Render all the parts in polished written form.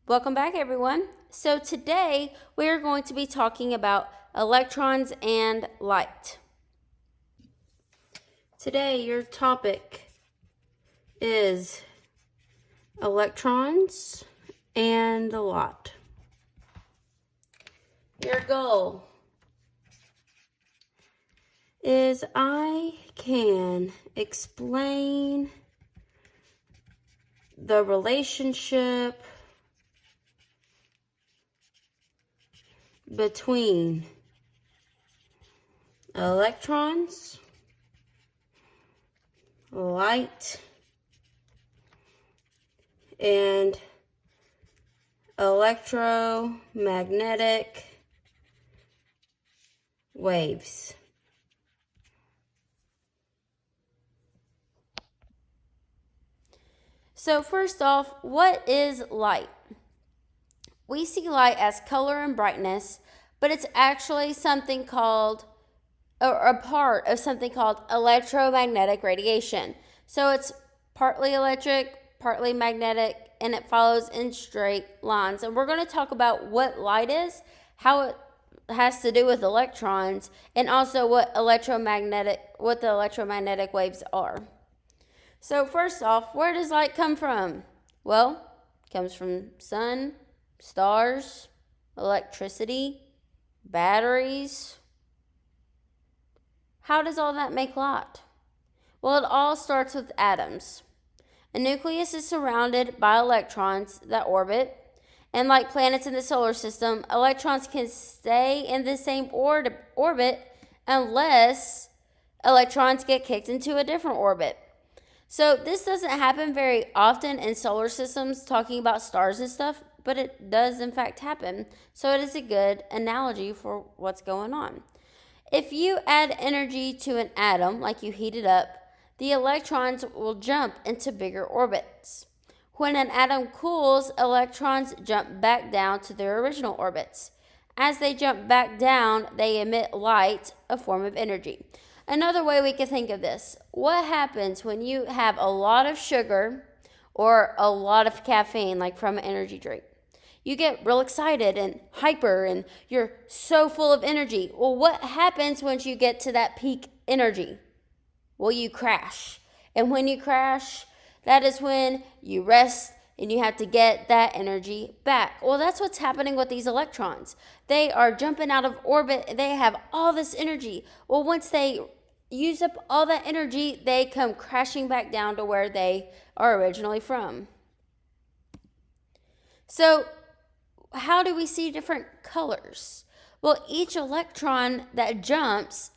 Welcome back, everyone. So today we're going to be talking about electrons and light. Today your topic is electrons and the light. Your goal is I can explain the relationship between electrons, light, and electromagnetic waves. So first off, what is light? We see light as color and brightness, but it's actually something called, or a part of something called electromagnetic radiation. So it's partly electric, partly magnetic, and it follows in straight lines. And we're going to talk about what light is, how it has to do with electrons, and also what the electromagnetic waves are. So first off, where does light come from? Well, it comes from sun, stars, electricity, batteries. How does all that make light? Well, it all starts with atoms. A nucleus is surrounded by electrons that orbit, and like planets in the solar system, electrons can stay in the same orbit unless electrons get kicked into a different orbit. So this doesn't happen very often in solar systems, talking about stars and stuff, but it does in fact happen. So it is a good analogy for what's going on. If you add energy to an atom, like you heat it up, the electrons will jump into bigger orbits. When an atom cools, electrons jump back down to their original orbits. As they jump back down, they emit light, a form of energy. Another way we can think of this, what happens when you have a lot of sugar or a lot of caffeine, like from an energy drink? You get real excited and hyper and you're so full of energy. Well, what happens once you get to that peak energy? Well, you crash. And when you crash, that is when you rest and you have to get that energy back. Well, that's what's happening with these electrons. They are jumping out of orbit. They have all this energy. Well, once they use up all that energy, they come crashing back down to where they are originally from. So, how do we see different colors? Well, each electron that jumps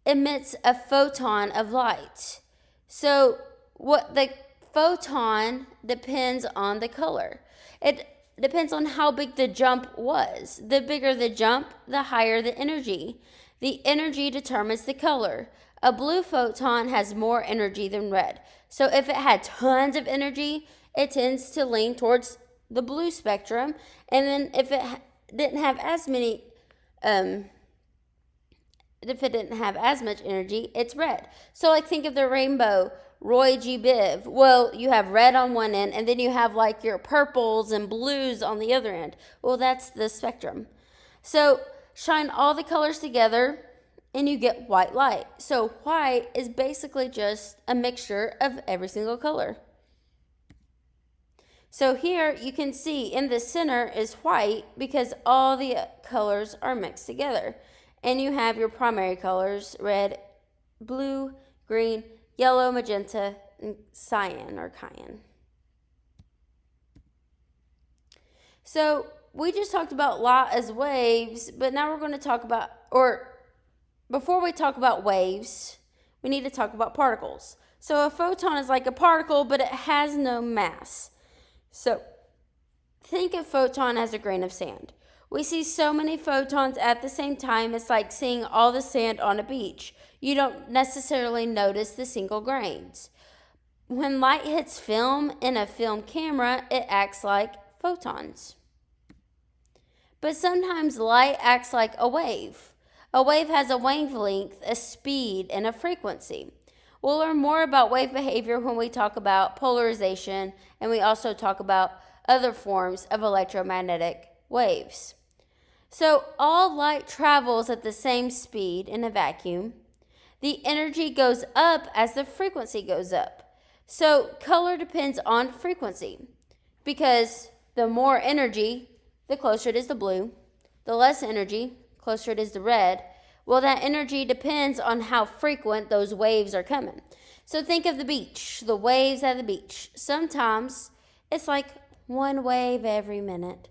emits a photon of light. So, what the photon depends on the color. It depends on how big the jump was. The bigger the jump, the higher the energy. The energy determines the color. A blue photon has more energy than red. So if it had tons of energy, it tends to lean towards the blue spectrum. And then if it didn't have as much energy, it's red. So like think of the rainbow, Roy G. Biv. Well, you have red on one end, and then you have like your purples and blues on the other end. Well, that's the spectrum. So shine all the colors together, and you get white light. So white is basically just a mixture of every single color. So here you can see in the center is white because all the colors are mixed together. And you have your primary colors, red, blue, green, yellow, magenta, and cyan or cyan. So we just talked about light as waves, but now we're going to talk about, or before we talk about waves, we need to talk about particles. So a photon is like a particle, but it has no mass. So think of photon as a grain of sand. We see so many photons at the same time, it's like seeing all the sand on a beach. You don't necessarily notice the single grains. When light hits film in a film camera, it acts like photons. But sometimes light acts like a wave. A wave has a wavelength, a speed, and a frequency. We'll learn more about wave behavior when we talk about polarization, and we also talk about other forms of electromagnetic waves. So all light travels at the same speed in a vacuum. The energy goes up as the frequency goes up. So color depends on frequency, because the more energy, the closer it is to blue. The less energy, closer it is to red. Well, that energy depends on how frequent those waves are coming. So think of the beach, the waves at the beach. Sometimes it's like one wave every minute.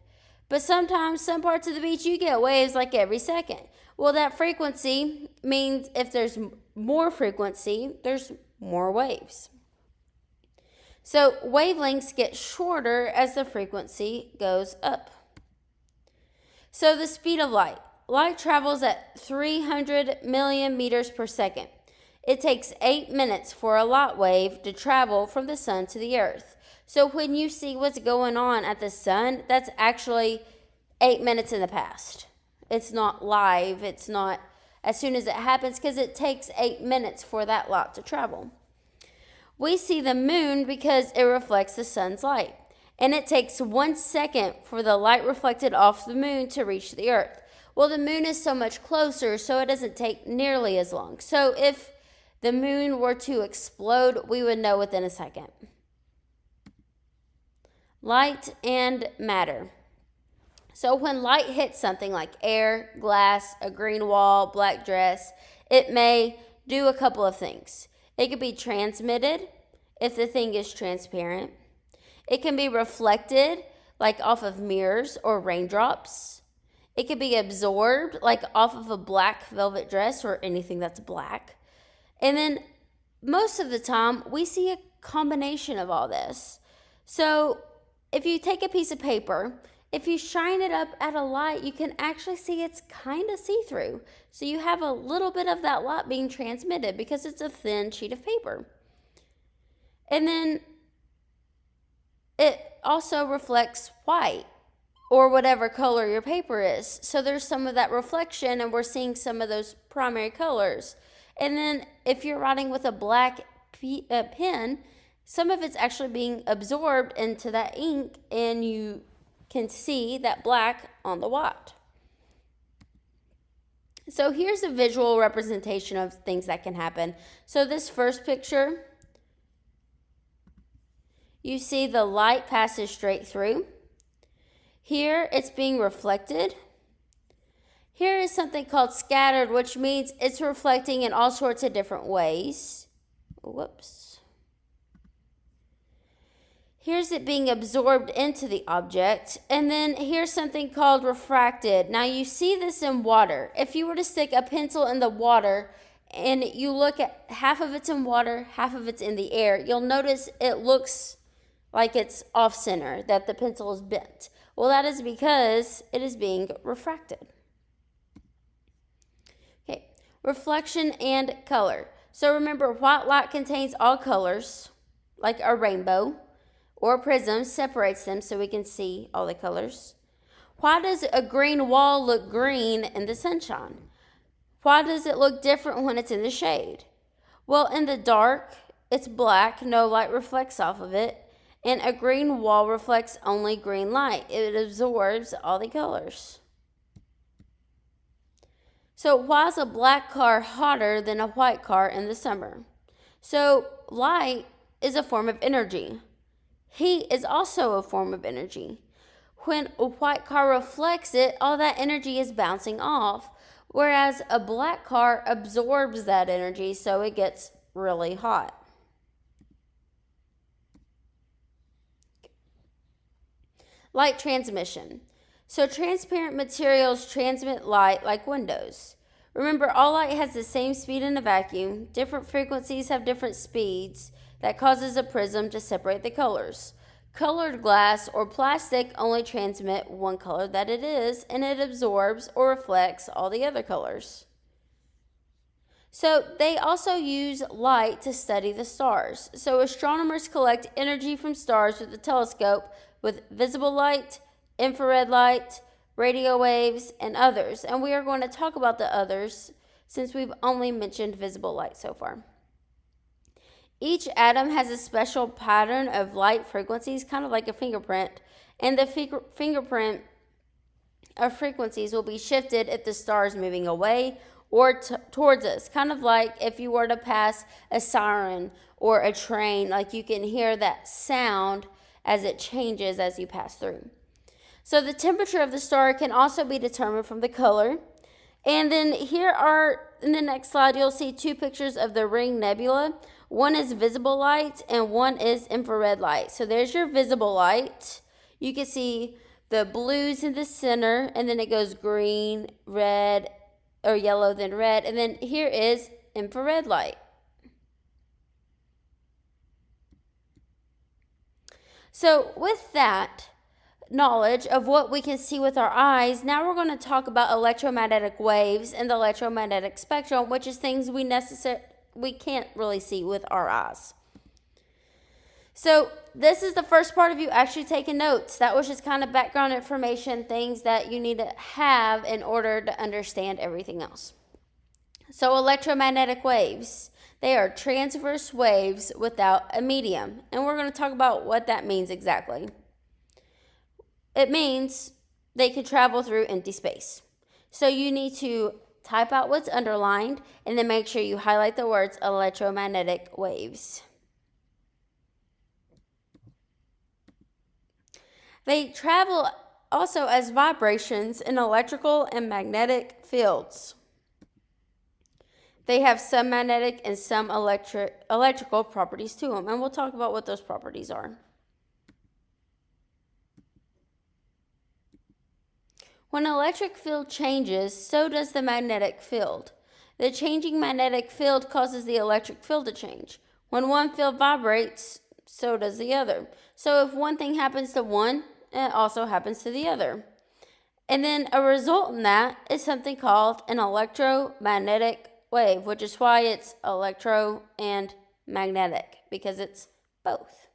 But sometimes some parts of the beach you get waves like every second. Well, that frequency means if there's more frequency, there's more waves. So wavelengths get shorter as the frequency goes up. So the speed of light. Light travels at 300 million meters per second. It takes 8 minutes for a light wave to travel from the sun to the earth. So when you see what's going on at the sun, that's actually 8 minutes in the past. It's not live. It's not as soon as it happens, because it takes 8 minutes for that light to travel. We see the moon because it reflects the sun's light. And it takes 1 second for the light reflected off the moon to reach the earth. Well, the moon is so much closer, so it doesn't take nearly as long. So if the moon were to explode, we would know within a second. Light and matter. So when light hits something like air, glass, a green wall, black dress, it may do a couple of things. It could be transmitted if the thing is transparent. It can be reflected, like off of mirrors or raindrops. It could be absorbed, like off of a black velvet dress or anything that's black. And then most of the time, we see a combination of all this. So if you take a piece of paper, if you shine it up at a light, you can actually see it's kind of see-through. So you have a little bit of that light being transmitted because it's a thin sheet of paper. And then it also reflects white, or whatever color your paper is. So there's some of that reflection, and we're seeing some of those primary colors. And then if you're writing with a black pen, some of it's actually being absorbed into that ink, and you can see that black on the white. So here's a visual representation of things that can happen. So this first picture, you see the light passes straight through. Here, it's being reflected. Here is something called scattered, which means it's reflecting in all sorts of different ways. Whoops. Here's it being absorbed into the object. And then here's something called refracted. Now, you see this in water. If you were to stick a pencil in the water and you look at half of it's in water, half of it's in the air, you'll notice it looks like it's off-center, that the pencil is bent. Well, that is because it is being refracted. Okay, reflection and color. So remember, white light contains all colors, like a rainbow, or a prism separates them so we can see all the colors. Why does a green wall look green in the sunshine? Why does it look different when it's in the shade? Well, in the dark, it's black, no light reflects off of it. And a green wall reflects only green light. It absorbs all the colors. So why is a black car hotter than a white car in the summer? So light is a form of energy. Heat is also a form of energy. When a white car reflects it, all that energy is bouncing off, whereas a black car absorbs that energy, so it gets really hot. Light transmission. So transparent materials transmit light like windows. Remember, all light has the same speed in a vacuum. Different frequencies have different speeds. That causes a prism to separate the colors. Colored glass or plastic only transmit one color that it is, and it absorbs or reflects all the other colors. So they also use light to study the stars. So astronomers collect energy from stars with a telescope with visible light, infrared light, radio waves, and others. And we are going to talk about the others since we've only mentioned visible light so far. Each atom has a special pattern of light frequencies, kind of like a fingerprint, and the fingerprint of frequencies will be shifted if the star is moving away or towards us, kind of like if you were to pass a siren or a train, like you can hear that sound as it changes as you pass through. So the temperature of the star can also be determined from the color. And then here are, in the next slide, you'll see two pictures of the Ring Nebula. One is visible light and one is infrared light. So there's your visible light. You can see the blues in the center, and then it goes green, red, or yellow, then red. And then here is infrared light. So with that knowledge of what we can see with our eyes, now we're going to talk about electromagnetic waves and the electromagnetic spectrum, which is things we can't really see with our eyes. So this is the first part of you actually taking notes. That was just kind of background information, things that you need to have in order to understand everything else. So electromagnetic waves, they are transverse waves without a medium. And we're going to talk about what that means exactly. It means they can travel through empty space. So you need to type out what's underlined and then make sure you highlight the words electromagnetic waves. They travel also as vibrations in electrical and magnetic fields. They have some magnetic and some electrical properties to them, and we'll talk about what those properties are. When an electric field changes, so does the magnetic field. The changing magnetic field causes the electric field to change. When one field vibrates, so does the other. So if one thing happens to one, it also happens to the other. And then a result in that is something called an electromagnetic wave, which is why it's electro and magnetic, because it's both.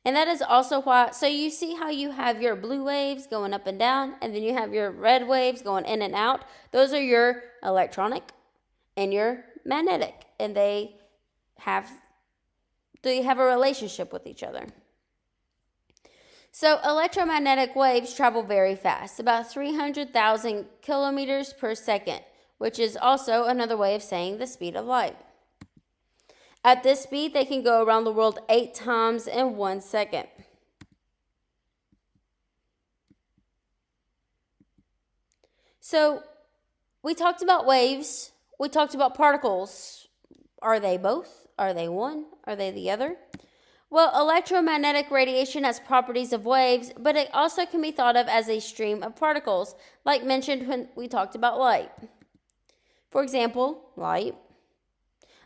And that is also why, so you see how you have your blue waves going up and down, and then you have your red waves going in and out. Those are your electronic and your magnetic, and they have a relationship with each other. So electromagnetic waves travel very fast, about 300,000 kilometers per second, which is also another way of saying the speed of light. At this speed, they can go around the world 8 times in 1 second. So we talked about waves. We talked about particles. Are they both? Are they one? Are they the other? Well, electromagnetic radiation has properties of waves, but it also can be thought of as a stream of particles, like mentioned when we talked about light. For example, light.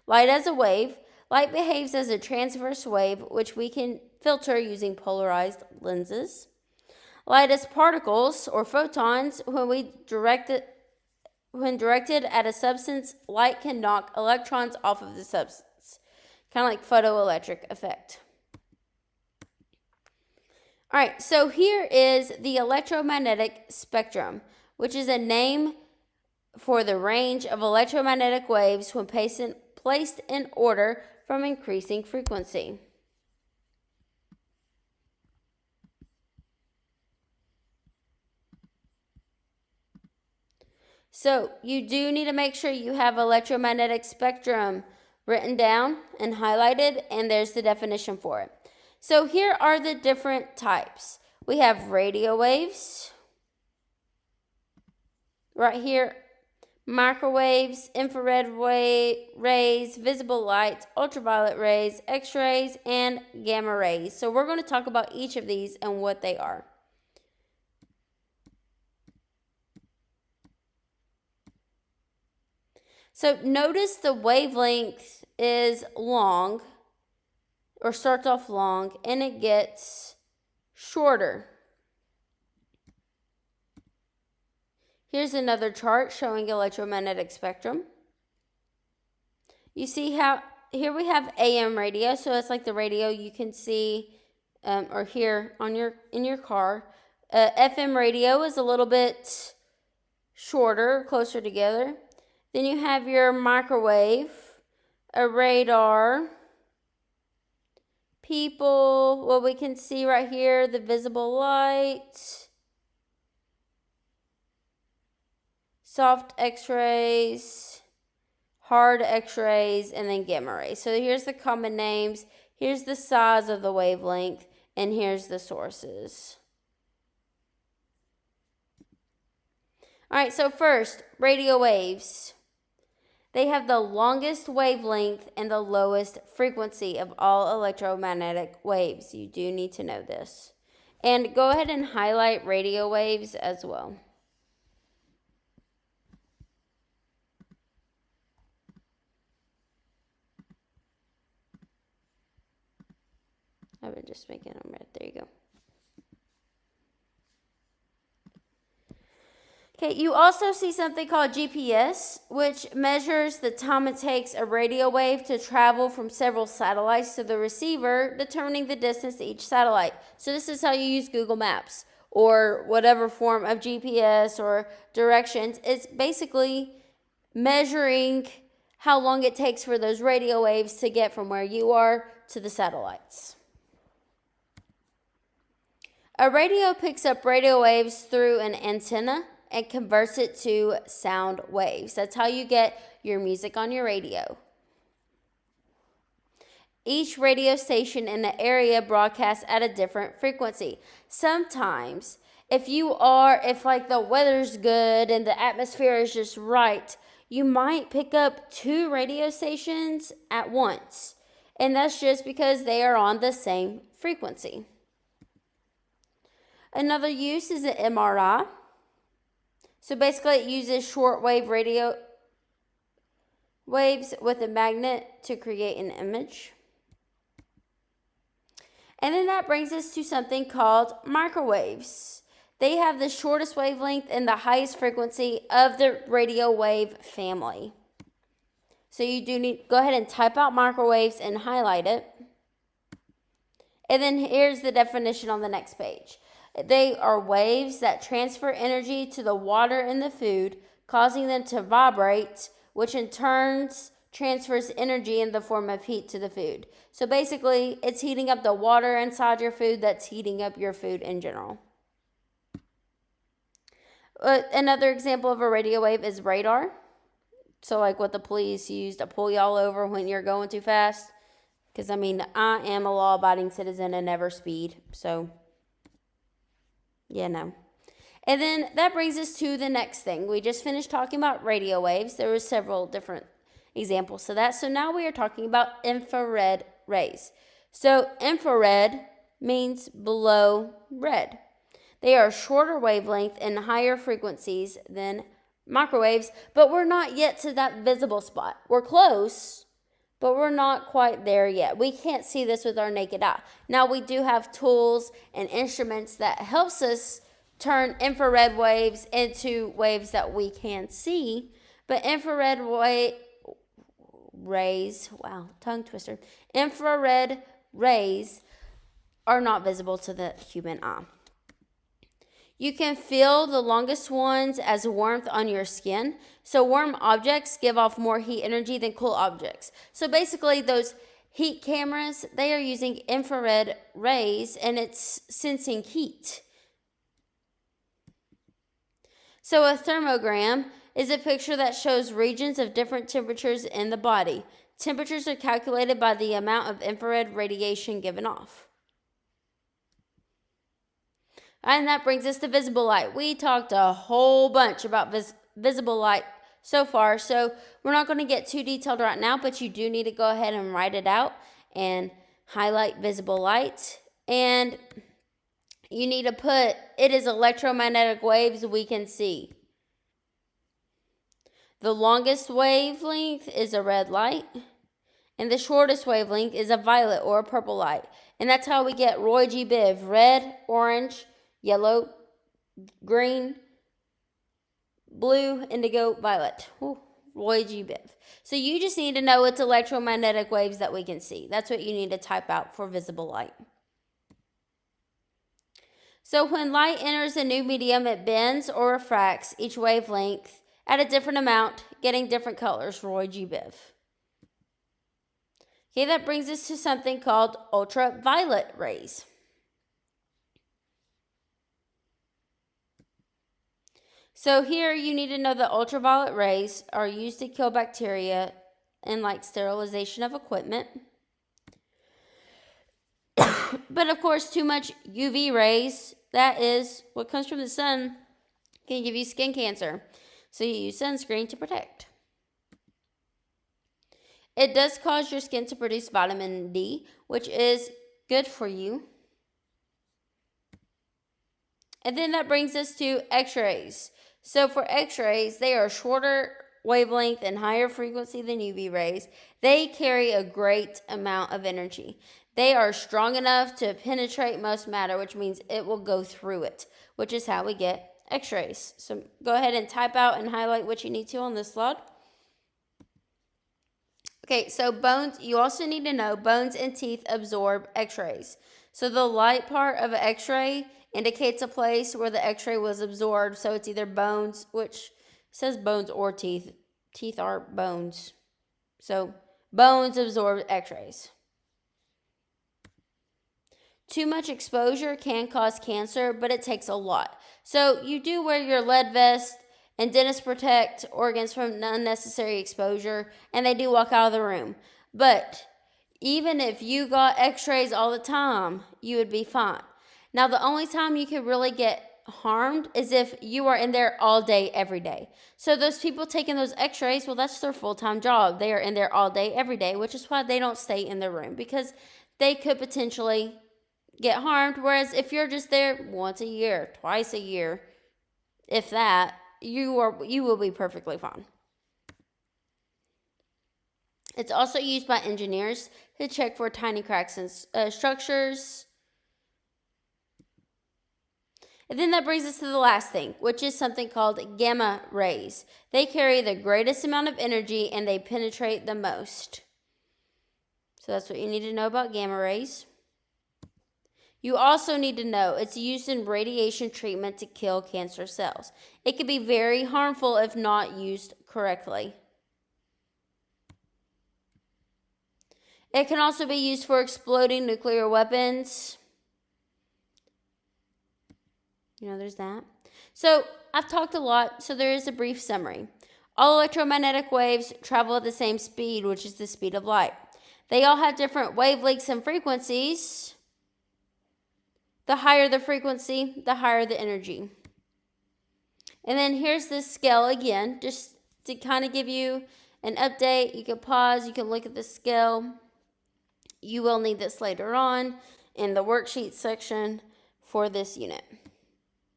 Light as a wave. Light behaves as a transverse wave, which we can filter using polarized lenses. Light as particles, or photons. When directed at a substance, light can knock electrons off of the substance, kind of like photoelectric effect. All right, so here is the electromagnetic spectrum, which is a name for the range of electromagnetic waves when placed in order from increasing frequency. So you do need to make sure you have electromagnetic spectrum written down and highlighted, and there's the definition for it. So here are the different types. We have radio waves. Right here, microwaves, infrared rays, visible light, ultraviolet rays, X-rays, and gamma rays. So we're going to talk about each of these and what they are. So notice the wavelength is long, or starts off long, and it gets shorter. Here's another chart showing electromagnetic spectrum. You see how here we have AM radio, so it's like the radio you can see or hear on in your car. FM radio is a little bit shorter, closer together. Then you have your microwave a radar, people, what we can see right here, the visible light, soft x-rays, hard x-rays, and then gamma rays. So here's the common names, here's the size of the wavelength, and here's the sources. All right, so first, radio waves. They have the longest wavelength and the lowest frequency of all electromagnetic waves. You do need to know this. And go ahead and highlight radio waves as well. I've been just making them red. There you go. Okay, you also see something called GPS, which measures the time it takes a radio wave to travel from several satellites to the receiver, determining the distance to each satellite. So this is how you use Google Maps or whatever form of GPS or directions. It's basically measuring how long it takes for those radio waves to get from where you are to the satellites. A radio picks up radio waves through an antenna and converts it to sound waves. That's how you get your music on your radio. Each radio station in the area broadcasts at a different frequency. Sometimes, if like the weather's good and the atmosphere is just right, you might pick up 2 radio stations at once. And that's just because they are on the same frequency. Another use is an MRI. So basically it uses shortwave radio waves with a magnet to create an image. And then that brings us to something called microwaves. They have the shortest wavelength and the highest frequency of the radio wave family. So you do need to go ahead and type out microwaves and highlight it. And then here's the definition on the next page. They are waves that transfer energy to the water in the food, causing them to vibrate, which in turn transfers energy in the form of heat to the food. So basically, it's heating up the water inside your food that's heating up your food in general. Another example of a radio wave is radar. So like what the police use to pull y'all over when you're going too fast. Because, I am a law-abiding citizen and never speed, so... yeah, no. And then that brings us to the next thing. We just finished talking about radio waves. There were several different examples to that. So now we are talking about infrared rays. So infrared means below red. They are shorter wavelength and higher frequencies than microwaves, but we're not yet to that visible spot. We're close, but we're not quite there yet. We can't see this with our naked eye. Now, we do have tools and instruments that helps us turn infrared waves into waves that we can see, but infrared rays, wow, tongue twister, infrared rays are not visible to the human eye. You can feel the longest ones as warmth on your skin. So warm objects give off more heat energy than cool objects. So basically those heat cameras, they are using infrared rays and it's sensing heat. So a thermogram is a picture that shows regions of different temperatures in the body. Temperatures are calculated by the amount of infrared radiation given off. And that brings us to visible light. We talked a whole bunch about visible light so far, so we're not going to get too detailed right now, but you do need to go ahead and write it out and highlight visible light. And you need to put, it is electromagnetic waves we can see. The longest wavelength is a red light, and the shortest wavelength is a violet or a purple light. And that's how we get Roy G. Biv, red, orange, yellow, green, blue, indigo, violet. Ooh, Roy G. Biv. So you just need to know it's electromagnetic waves that we can see. That's what you need to type out for visible light. So when light enters a new medium, it bends or refracts each wavelength at a different amount, getting different colors. Roy G. Biv. Okay, that brings us to something called ultraviolet rays. So here you need to know that ultraviolet rays are used to kill bacteria and like sterilization of equipment. But of course, too much UV rays, that is what comes from the sun, can give you skin cancer. So you use sunscreen to protect. It does cause your skin to produce vitamin D, which is good for you. And then that brings us to X-rays. So for X-rays, they are shorter wavelength and higher frequency than UV rays. They carry a great amount of energy. They are strong enough to penetrate most matter, which means it will go through it, which is how we get X-rays. So go ahead and type out and highlight what you need to on this slide. Okay, so bones, you also need to know bones and teeth absorb X-rays. So the light part of an X-ray indicates a place where the X-ray was absorbed. So it's either bones, which says bones, or teeth. Teeth are bones. So bones absorb X-rays. Too much exposure can cause cancer, but it takes a lot. So you do wear your lead vest, and dentists protect organs from unnecessary exposure, and they do walk out of the room. But even if you got X-rays all the time, you would be fine. Now, the only time you could really get harmed is if you are in there all day, every day. So those people taking those X-rays, well, that's their full-time job. They are in there all day, every day, which is why they don't stay in the room, because they could potentially get harmed. Whereas if you're just there once a year, twice a year, if that, you will be perfectly fine. It's also used by engineers to check for tiny cracks in structures. And then that brings us to the last thing, which is something called gamma rays. They carry the greatest amount of energy and they penetrate the most. So that's what you need to know about gamma rays. You also need to know it's used in radiation treatment to kill cancer cells. It can be very harmful if not used correctly. It can also be used for exploding nuclear weapons. There's that. So I've talked a lot, so there is a brief summary. All electromagnetic waves travel at the same speed, which is the speed of light. They all have different wavelengths and frequencies. The higher the frequency, the higher the energy. And then here's this scale again, just to kind of give you an update. You can pause, you can look at the scale. You will need this later on in the worksheet section for this unit.